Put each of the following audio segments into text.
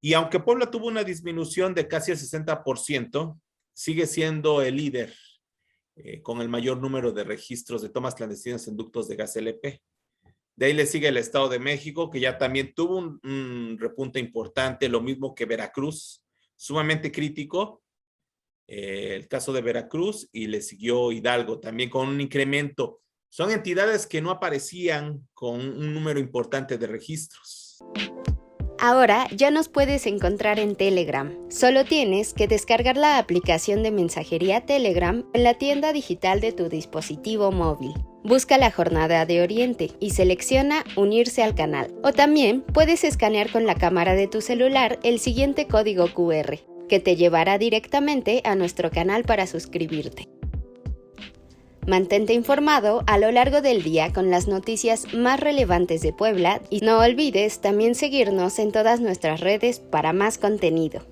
Y aunque Puebla tuvo una disminución de casi el 60%, sigue siendo el líder con el mayor número de registros de tomas clandestinas en ductos de gas LP. De ahí le sigue el Estado de México, que ya también tuvo un repunte importante, lo mismo que Veracruz, sumamente crítico, el caso de Veracruz, y le siguió Hidalgo también con un incremento. Son entidades que no aparecían con un número importante de registros. Ahora ya nos puedes encontrar en Telegram. Solo tienes que descargar la aplicación de mensajería Telegram en la tienda digital de tu dispositivo móvil. Busca la Jornada de Oriente y selecciona Unirse al canal. O también puedes escanear con la cámara de tu celular el siguiente código QR, que te llevará directamente a nuestro canal para suscribirte. Mantente informado a lo largo del día con las noticias más relevantes de Puebla y no olvides también seguirnos en todas nuestras redes para más contenido.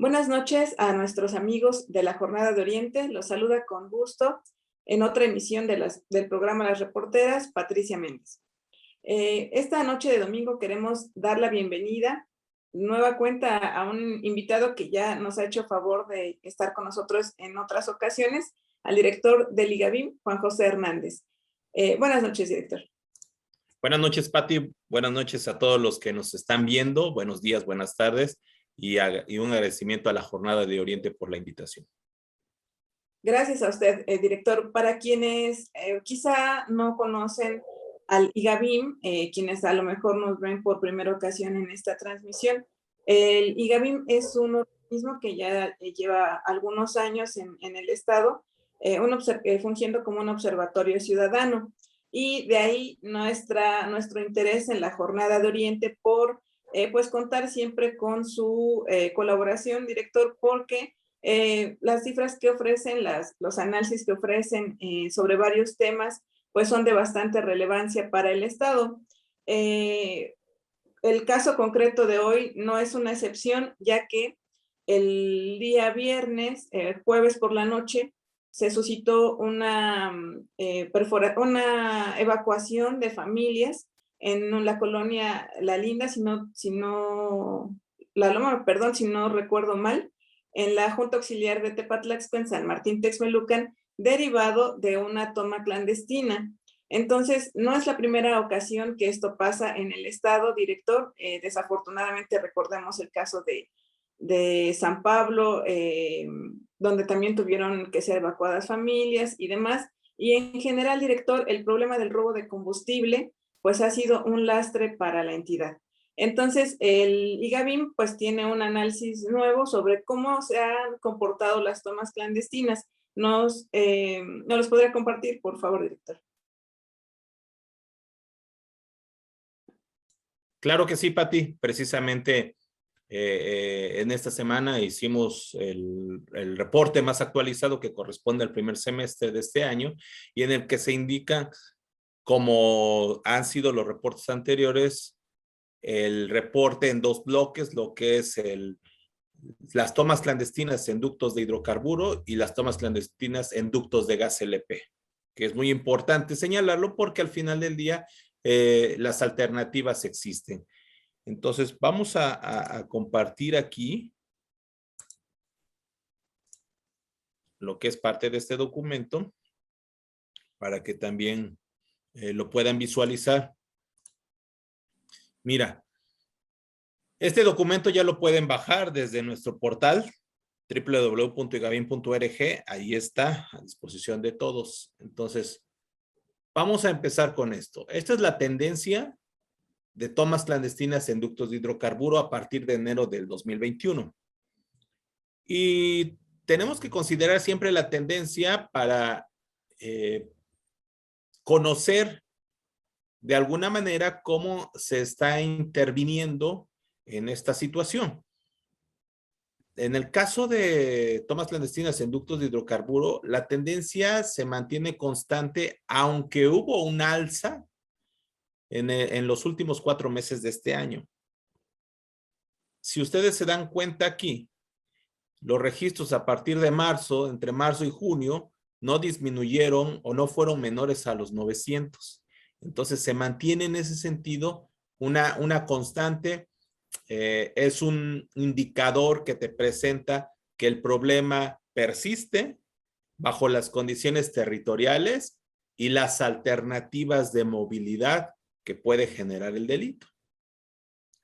Buenas noches a nuestros amigos de la Jornada de Oriente. Los saluda con gusto en otra emisión del programa Las Reporteras, Patricia Méndez. Esta noche de domingo queremos dar la bienvenida, nueva cuenta, a un invitado que ya nos ha hecho favor de estar con nosotros en otras ocasiones, al director del IGABIM, Juan José Hernández. Buenas noches, director. Buenas noches, Pati. Buenas noches a todos los que nos están viendo. Buenos días, buenas tardes. Y un agradecimiento a la Jornada de Oriente por la invitación. Gracias a usted, director. Para quienes quizá no conocen al IGABIM, quienes a lo mejor nos ven por primera ocasión en esta transmisión, el IGABIM es un organismo que ya lleva algunos años en el Estado, fungiendo como un observatorio ciudadano. Y de ahí nuestro interés en la Jornada de Oriente por pues contar siempre con su colaboración, director, porque las cifras que ofrecen, los análisis que ofrecen sobre varios temas, pues son de bastante relevancia para el Estado. El caso concreto de hoy no es una excepción, ya que el día viernes, jueves por la noche, se suscitó una evacuación de familias en la colonia La Linda, La Loma, perdón, si no recuerdo mal, en la Junta Auxiliar de Tepatlaxco, en San Martín Texmelucan, derivado de una toma clandestina. Entonces, no es la primera ocasión que esto pasa en el Estado, director. Desafortunadamente, recordemos el caso de San Pablo, donde también tuvieron que ser evacuadas familias y demás. Y en general, director, el problema del robo de combustible, pues ha sido un lastre para la entidad. Entonces, el IGABIM pues tiene un análisis nuevo sobre cómo se han comportado las tomas clandestinas. ¿Nos los podría compartir, por favor, director? Claro que sí, Pati. Precisamente en esta semana hicimos el reporte más actualizado que corresponde al primer semestre de este año y en el que se indica, como han sido los reportes anteriores, el reporte en dos bloques, lo que es las tomas clandestinas en ductos de hidrocarburo y las tomas clandestinas en ductos de gas LP, que es muy importante señalarlo porque al final del día las alternativas existen. Entonces vamos a compartir aquí lo que es parte de este documento para que también lo puedan visualizar. Mira, este documento ya lo pueden bajar desde nuestro portal www.igabim.org. Ahí está a disposición de todos. Entonces, vamos a empezar con esto. Esta es la tendencia de tomas clandestinas en ductos de hidrocarburo a partir de enero del 2021. Y tenemos que considerar siempre la tendencia para conocer de alguna manera cómo se está interviniendo en esta situación. En el caso de tomas clandestinas en ductos de hidrocarburo, la tendencia se mantiene constante, aunque hubo un alza en los últimos 4 meses de este año. Si ustedes se dan cuenta aquí, los registros a partir de marzo, entre marzo y junio, no disminuyeron o no fueron menores a los 900. Entonces se mantiene en ese sentido una constante. Es un indicador que te presenta que el problema persiste bajo las condiciones territoriales y las alternativas de movilidad que puede generar el delito.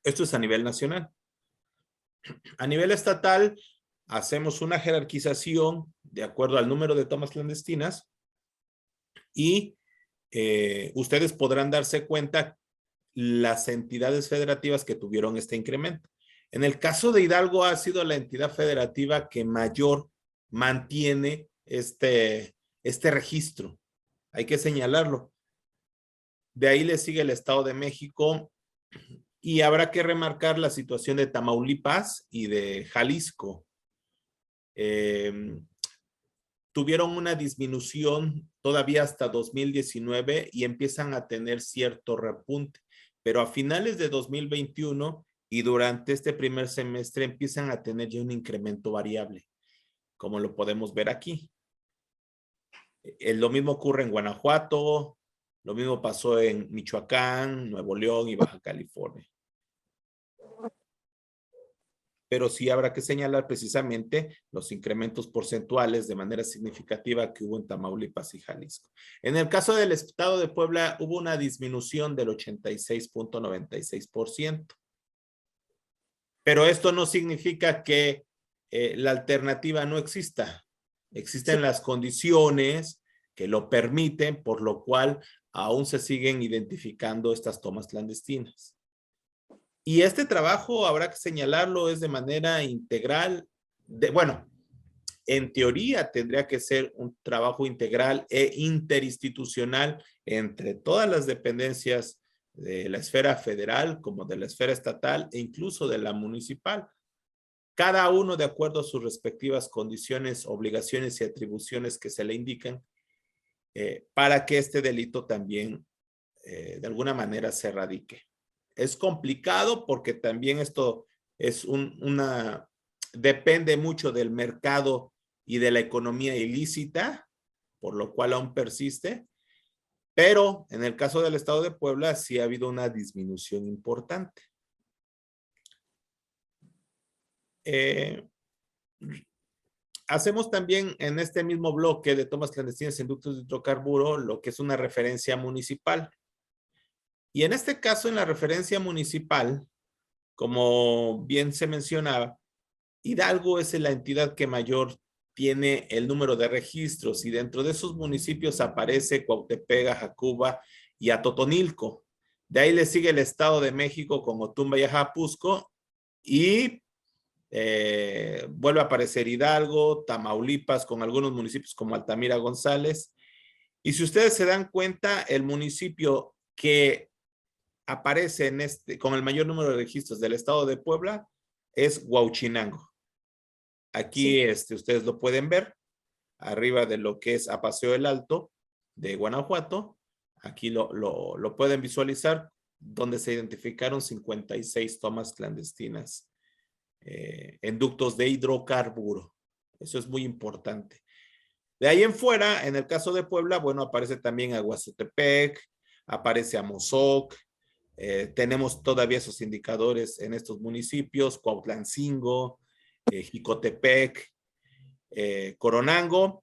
Esto es a nivel nacional. A nivel estatal, hacemos una jerarquización de acuerdo al número de tomas clandestinas y ustedes podrán darse cuenta las entidades federativas que tuvieron este incremento. En el caso de Hidalgo ha sido la entidad federativa que mayor mantiene este registro. Hay que señalarlo. De ahí le sigue el Estado de México y habrá que remarcar la situación de Tamaulipas y de Jalisco. Tuvieron una disminución todavía hasta 2019 y empiezan a tener cierto repunte, pero a finales de 2021 y durante este primer semestre empiezan a tener ya un incremento variable, como lo podemos ver aquí. Lo mismo ocurre en Guanajuato, lo mismo pasó en Michoacán, Nuevo León y Baja California. Pero sí habrá que señalar precisamente los incrementos porcentuales de manera significativa que hubo en Tamaulipas y Jalisco. En el caso del Estado de Puebla hubo una disminución del 86.96%. Pero esto no significa que la alternativa no exista. Existen las condiciones que lo permiten, por lo cual aún se siguen identificando estas tomas clandestinas. Y este trabajo, habrá que señalarlo, es de manera integral. Bueno, en teoría tendría que ser un trabajo integral e interinstitucional entre todas las dependencias de la esfera federal como de la esfera estatal e incluso de la municipal. Cada uno de acuerdo a sus respectivas condiciones, obligaciones y atribuciones que se le indican para que este delito también de alguna manera se erradique. Es complicado porque también esto es depende mucho del mercado y de la economía ilícita, por lo cual aún persiste, pero en el caso del Estado de Puebla sí ha habido una disminución importante. Hacemos también en este mismo bloque de tomas clandestinas en ductos de hidrocarburo lo que es una referencia municipal. Y en este caso, en la referencia municipal, como bien se mencionaba, Hidalgo es la entidad que mayor tiene el número de registros y dentro de esos municipios aparece Cuautepec, Ajacuba y Atotonilco. De ahí le sigue el Estado de México con Otumba y Ajapusco y vuelve a aparecer Hidalgo, Tamaulipas con algunos municipios como Altamira, González. Y si ustedes se dan cuenta, el municipio que aparece con el mayor número de registros del Estado de Puebla es Huauchinango. Aquí sí. Ustedes lo pueden ver arriba de lo que es a Paseo del Alto de Guanajuato. Aquí lo pueden visualizar donde se identificaron 56 tomas clandestinas en ductos de hidrocarburo. Eso es muy importante. De ahí en fuera, en el caso de Puebla, bueno, aparece también Aguazotepec, aparece Amozoc. Tenemos todavía esos indicadores en estos municipios, Cuautlancingo, Jicotepec, Coronango,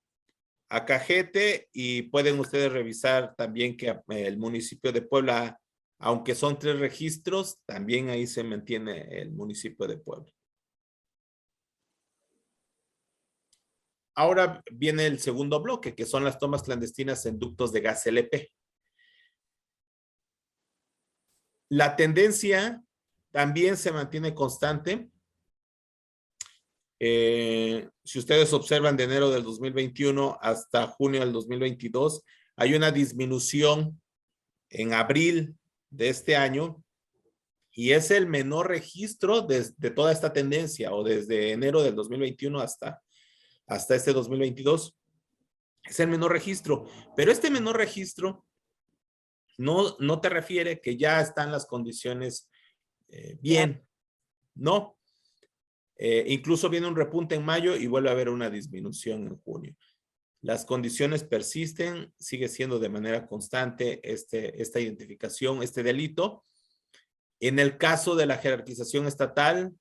Acajete, y pueden ustedes revisar también que el municipio de Puebla, aunque son 3 registros, también ahí se mantiene el municipio de Puebla. Ahora viene el segundo bloque, que son las tomas clandestinas en ductos de gas LP. La tendencia también se mantiene constante. Si ustedes observan de enero del 2021 hasta junio del 2022, hay una disminución en abril de este año y es el menor registro de toda esta tendencia o desde enero del 2021 hasta este 2022. Es el menor registro, pero este menor registro no te refiere que ya están las condiciones bien, no. Incluso viene un repunte en mayo y vuelve a haber una disminución en junio. Las condiciones persisten, sigue siendo de manera constante esta identificación, este delito. En el caso de la jerarquización estatal,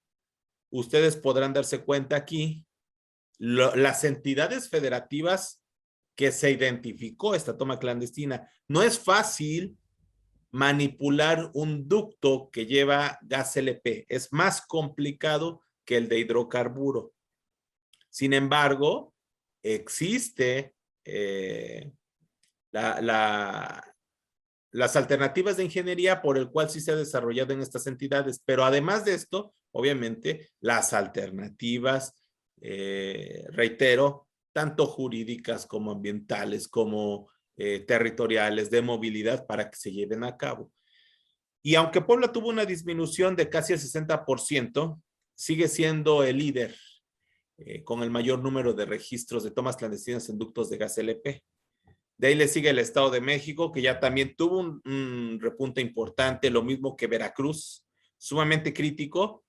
ustedes podrán darse cuenta aquí, las entidades federativas que se identificó esta toma clandestina. No es fácil manipular un ducto que lleva gas LP. Es más complicado que el de hidrocarburo. Sin embargo, existe las alternativas de ingeniería por el cual sí se ha desarrollado en estas entidades, pero además de esto, obviamente, las alternativas, reitero, tanto jurídicas como ambientales, como territoriales, de movilidad para que se lleven a cabo. Y aunque Puebla tuvo una disminución de casi el 60%, sigue siendo el líder con el mayor número de registros de tomas clandestinas en ductos de gas LP. De ahí le sigue el Estado de México, que ya también tuvo un repunte importante, lo mismo que Veracruz, sumamente crítico,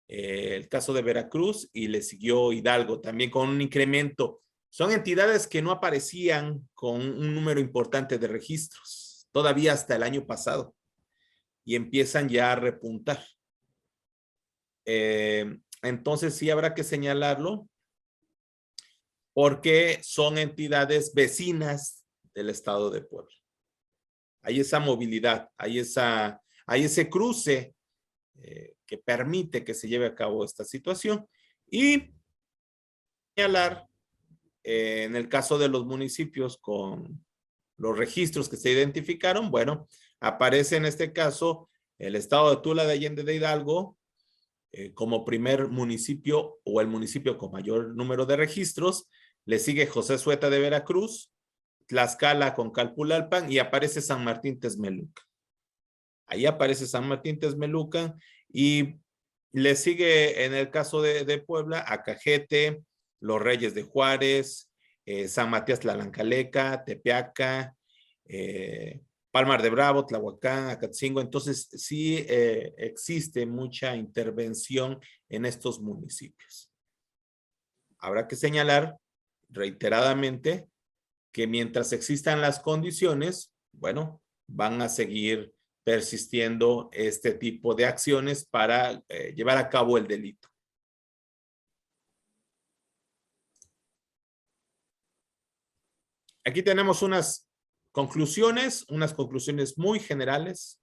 el caso de Veracruz, y le siguió Hidalgo también con un incremento. Son entidades que no aparecían con un número importante de registros, todavía hasta el año pasado, y empiezan ya a repuntar. Entonces sí habrá que señalarlo, porque son entidades vecinas del estado de Puebla. Hay esa movilidad, hay ese cruce que permite que se lleve a cabo esta situación. Y señalar, en el caso de los municipios con los registros que se identificaron, bueno, aparece en este caso el estado de Tula de Allende de Hidalgo como primer municipio o el municipio con mayor número de registros. Le sigue José Sueta de Veracruz, Tlaxcala con Calpulalpan y aparece San Martín Texmelucan. Ahí aparece San Martín Texmelucan y le sigue en el caso de Puebla, Acajete, Los Reyes de Juárez, San Matías Tlalancaleca, Tepeaca, Palmar de Bravo, Tlahuacán, Acatzingo. Entonces sí existe mucha intervención en estos municipios. Habrá que señalar reiteradamente que mientras existan las condiciones, bueno, van a seguir persistiendo este tipo de acciones para llevar a cabo el delito. Aquí tenemos unas conclusiones muy generales,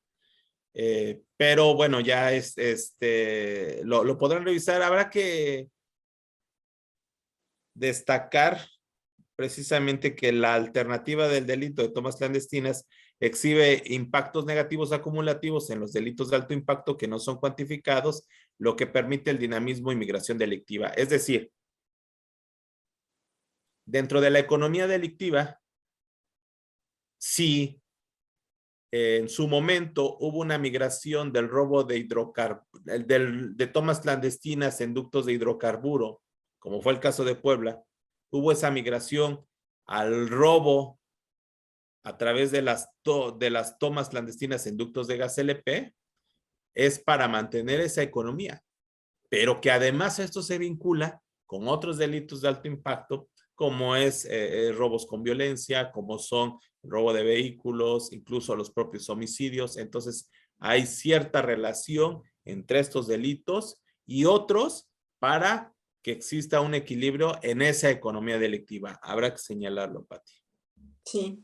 pero bueno, ya lo podrán revisar. Habrá que destacar precisamente que la alternativa del delito de tomas clandestinas exhibe impactos negativos acumulativos en los delitos de alto impacto que no son cuantificados, lo que permite el dinamismo y migración delictiva. Es decir, dentro de la economía delictiva, si en su momento hubo una migración del robo de de tomas clandestinas en ductos de hidrocarburo, como fue el caso de Puebla, hubo esa migración al robo a través de las tomas clandestinas en ductos de gas LP, es para mantener esa economía, pero que además esto se vincula con otros delitos de alto impacto, como es robos con violencia, como son robo de vehículos, incluso los propios homicidios. Entonces hay cierta relación entre estos delitos y otros para que exista un equilibrio en esa economía delictiva. Habrá que señalarlo, Pati. Sí.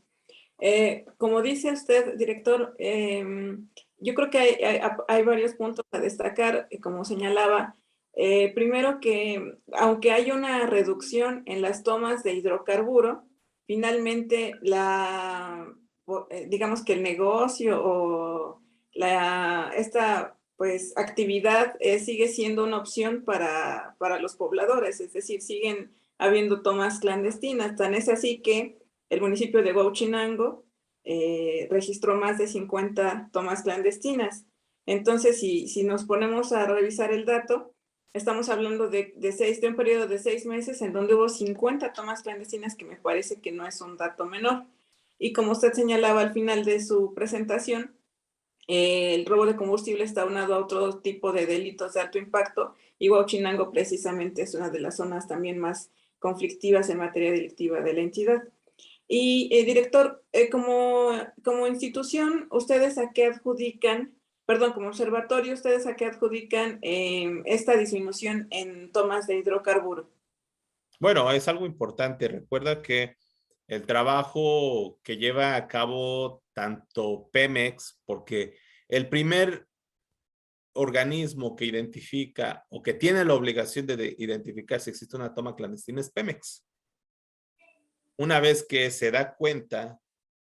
Como dice usted, director, yo creo que hay varios puntos a destacar, como señalaba. Primero que, aunque hay una reducción en las tomas de hidrocarburo, finalmente digamos que el negocio o esta pues actividad sigue siendo una opción para los pobladores, es decir, siguen habiendo tomas clandestinas. Tan es así que el municipio de Huauchinango registró más de 50 tomas clandestinas. Entonces, si nos ponemos a revisar el dato, estamos hablando de un periodo de 6 meses en donde hubo 50 tomas clandestinas, que me parece que no es un dato menor. Y como usted señalaba al final de su presentación, el robo de combustible está aunado a otro tipo de delitos de alto impacto, y Huauchinango precisamente es una de las zonas también más conflictivas en materia delictiva de la entidad. Y director, como institución, ¿ustedes a qué adjudican, perdón, como observatorio, ¿ustedes a qué adjudican esta disminución en tomas de hidrocarburo? Bueno, es algo importante. Recuerda que el trabajo que lleva a cabo tanto Pemex, porque el primer organismo que identifica o que tiene la obligación de identificar si existe una toma clandestina es Pemex. Una vez que se da cuenta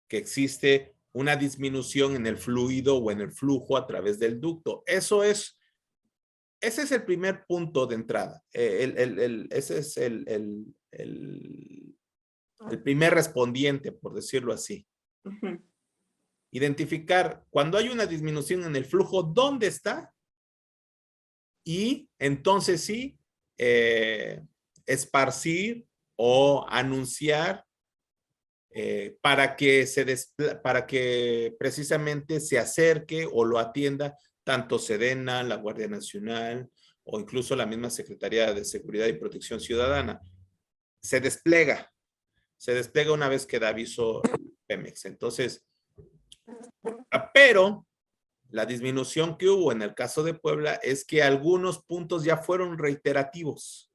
que existe una disminución en el fluido o en el flujo a través del ducto. Ese es el primer punto de entrada. Ese es el primer respondiente, por decirlo así. Uh-huh. Identificar cuando hay una disminución en el flujo, dónde está, y entonces sí, esparcir o anunciar para que precisamente se acerque o lo atienda tanto Sedena, la Guardia Nacional o incluso la misma Secretaría de Seguridad y Protección Ciudadana. Se despliega una vez que da aviso Pemex. Entonces, pero la disminución que hubo en el caso de Puebla es que algunos puntos ya fueron reiterativos,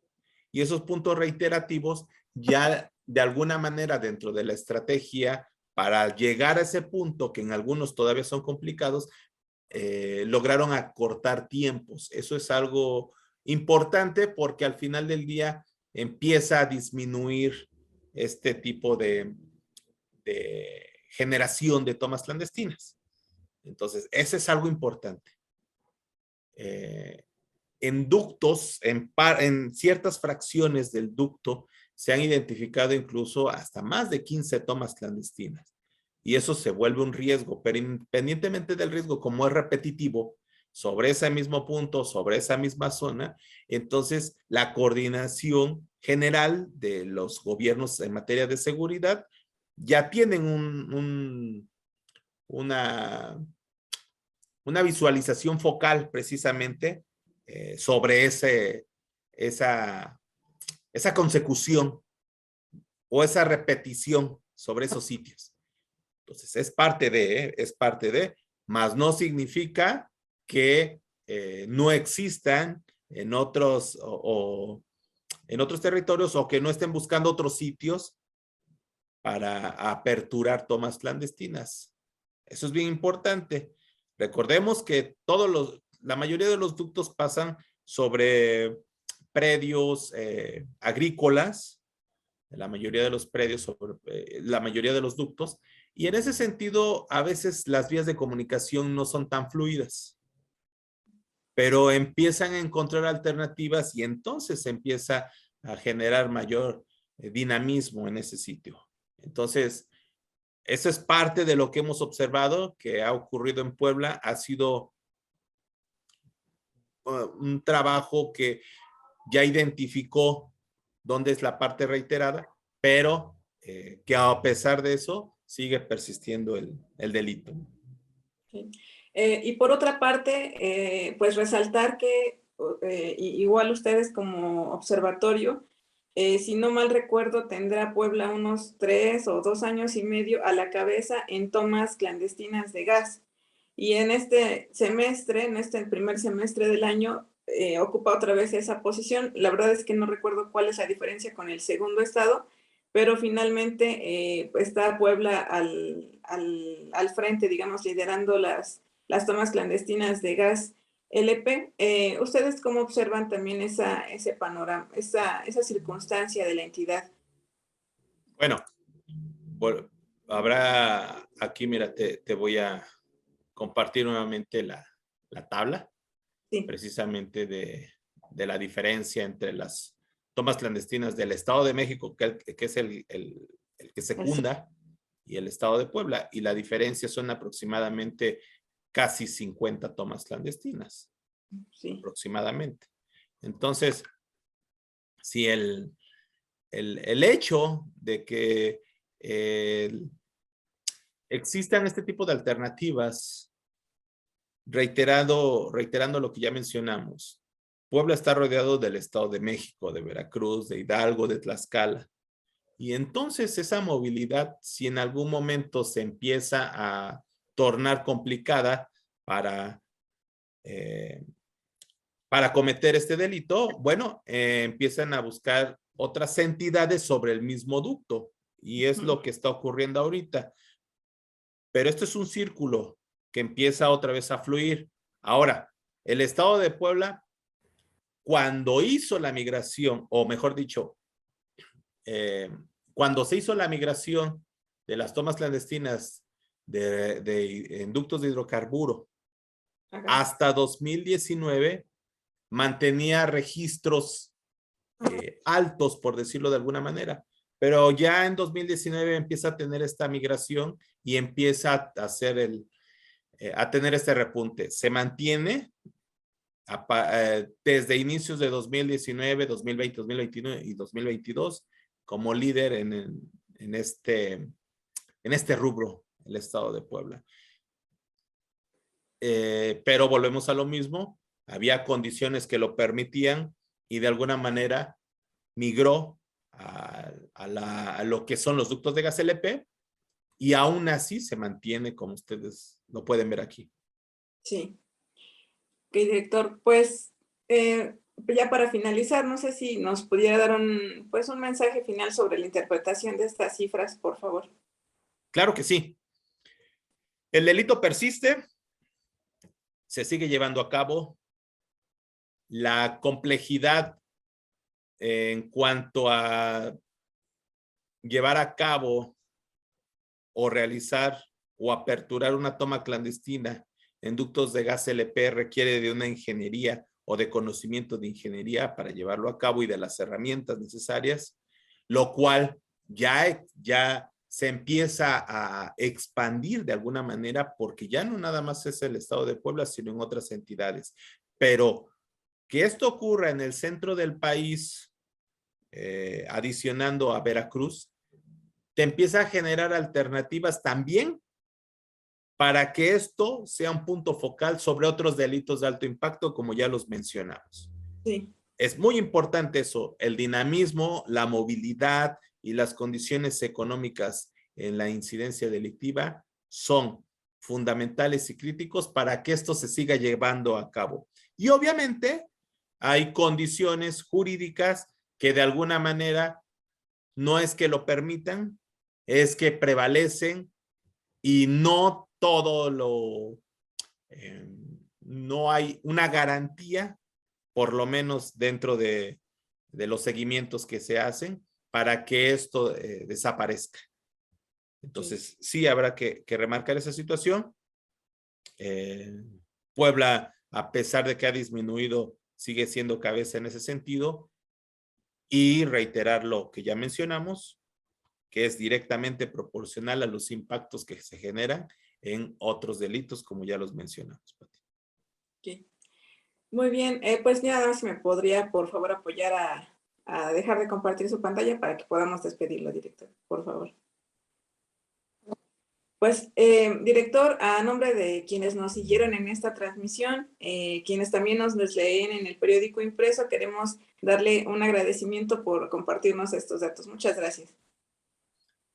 y esos puntos reiterativos ya de alguna manera dentro de la estrategia para llegar a ese punto, que en algunos todavía son complicados, lograron acortar tiempos. Eso es algo importante porque al final del día empieza a disminuir este tipo de generación de tomas clandestinas. Entonces, ese es algo importante. En ductos, en ciertas fracciones del ducto, se han identificado incluso hasta más de 15 tomas clandestinas. Y eso se vuelve un riesgo, pero independientemente del riesgo, como es repetitivo, sobre ese mismo punto, sobre esa misma zona, entonces la coordinación general de los gobiernos en materia de seguridad ya tienen una visualización focal precisamente sobre esa consecución o esa repetición sobre esos sitios. Entonces, es parte de, mas no significa que no existan en otros en otros territorios o que no estén buscando otros sitios para aperturar tomas clandestinas. Eso es bien importante. Recordemos que la mayoría de los ductos pasan sobre predios agrícolas, la mayoría de los predios sobre la mayoría de los ductos, y en ese sentido a veces las vías de comunicación no son tan fluidas, pero empiezan a encontrar alternativas y entonces se empieza a generar mayor dinamismo en ese sitio. Entonces, eso es parte de lo que hemos observado que ha ocurrido en Puebla. Ha sido un trabajo que ya identificó dónde es la parte reiterada, pero que a pesar de eso sigue persistiendo el delito. Sí. Y por otra parte, pues resaltar que igual ustedes como observatorio, si no mal recuerdo, tendrá Puebla unos 3 o 2 años y medio a la cabeza en tomas clandestinas de gas. Y en este semestre, en este primer semestre del año, ocupa otra vez esa posición. La verdad es que no recuerdo cuál es la diferencia con el segundo estado, pero finalmente está Puebla al frente, digamos, liderando las tomas clandestinas de gas LP. ¿Ustedes cómo observan también ese panorama, esa circunstancia de la entidad? Bueno, habrá aquí, mira, te voy a compartir nuevamente la tabla, Sí. precisamente de la diferencia entre las tomas clandestinas del Estado de México, que es el que secunda, y el Estado de Puebla, y la diferencia son aproximadamente casi 50 tomas clandestinas, sí, aproximadamente. Entonces, si el hecho de que existan este tipo de alternativas, reiterando lo que ya mencionamos. Puebla está rodeado del Estado de México, de Veracruz, de Hidalgo, de Tlaxcala. Y entonces esa movilidad, si en algún momento se empieza a tornar complicada para cometer este delito, bueno, empiezan a buscar otras entidades sobre el mismo ducto. Y es lo que está ocurriendo ahorita. Pero esto es un círculo que empieza otra vez a fluir. Ahora, el Estado de Puebla, cuando hizo la migración, o mejor dicho, cuando se hizo la migración de las tomas clandestinas en ductos de hidrocarburo, hasta 2019, mantenía registros altos, por decirlo de alguna manera. Pero ya en 2019 empieza a tener esta migración y empieza a hacer a tener este repunte. Se mantiene desde inicios de 2019, 2020, 2021 y 2022 como líder en este rubro, el Estado de Puebla. Pero volvemos a lo mismo, había condiciones que lo permitían y de alguna manera migró a lo que son los ductos de gas LP y aún así se mantiene como ustedes lo pueden ver aquí. Sí. Ok, director, pues ya para finalizar, no sé si nos pudiera dar un mensaje final sobre la interpretación de estas cifras, por favor. Claro que sí. El delito persiste, se sigue llevando a cabo. La complejidad en cuanto a llevar a cabo o realizar o aperturar una toma clandestina en ductos de gas LP requiere de una ingeniería o de conocimiento de ingeniería para llevarlo a cabo y de las herramientas necesarias, lo cual ya se empieza a expandir de alguna manera porque ya no nada más es el Estado de Puebla, sino en otras entidades. Pero que esto ocurra en el centro del país, adicionando a Veracruz, te empieza a generar alternativas también para que esto sea un punto focal sobre otros delitos de alto impacto, como ya los mencionamos. Sí. Es muy importante eso, el dinamismo, la movilidad y las condiciones económicas en la incidencia delictiva son fundamentales y críticos para que esto se siga llevando a cabo. Y obviamente hay condiciones jurídicas que de alguna manera no es que lo permitan, es que prevalecen y no no hay una garantía, por lo menos dentro de los seguimientos que se hacen, para que esto desaparezca. Entonces, sí habrá que remarcar esa situación. Puebla, a pesar de que ha disminuido, sigue siendo cabeza en ese sentido. Y reiterar lo que ya mencionamos, que es directamente proporcional a los impactos que se generan en otros delitos, como ya los mencionamos, Pati. Okay. Muy bien, pues nada más me podría, por favor, apoyar a dejar de compartir su pantalla para que podamos despedirlo, director, por favor. Pues, director, a nombre de quienes nos siguieron en esta transmisión, quienes también nos leen en el periódico impreso, queremos darle un agradecimiento por compartirnos estos datos. Muchas gracias.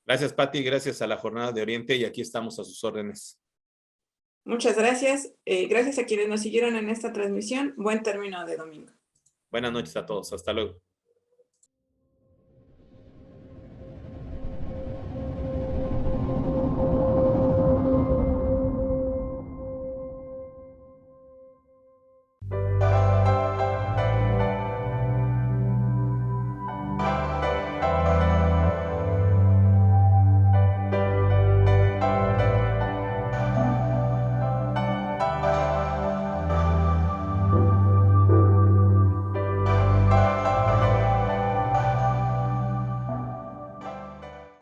Gracias, Pati, gracias a la Jornada de Oriente y aquí estamos a sus órdenes. Muchas gracias. Gracias a quienes nos siguieron en esta transmisión. Buen término de domingo. Buenas noches a todos. Hasta luego.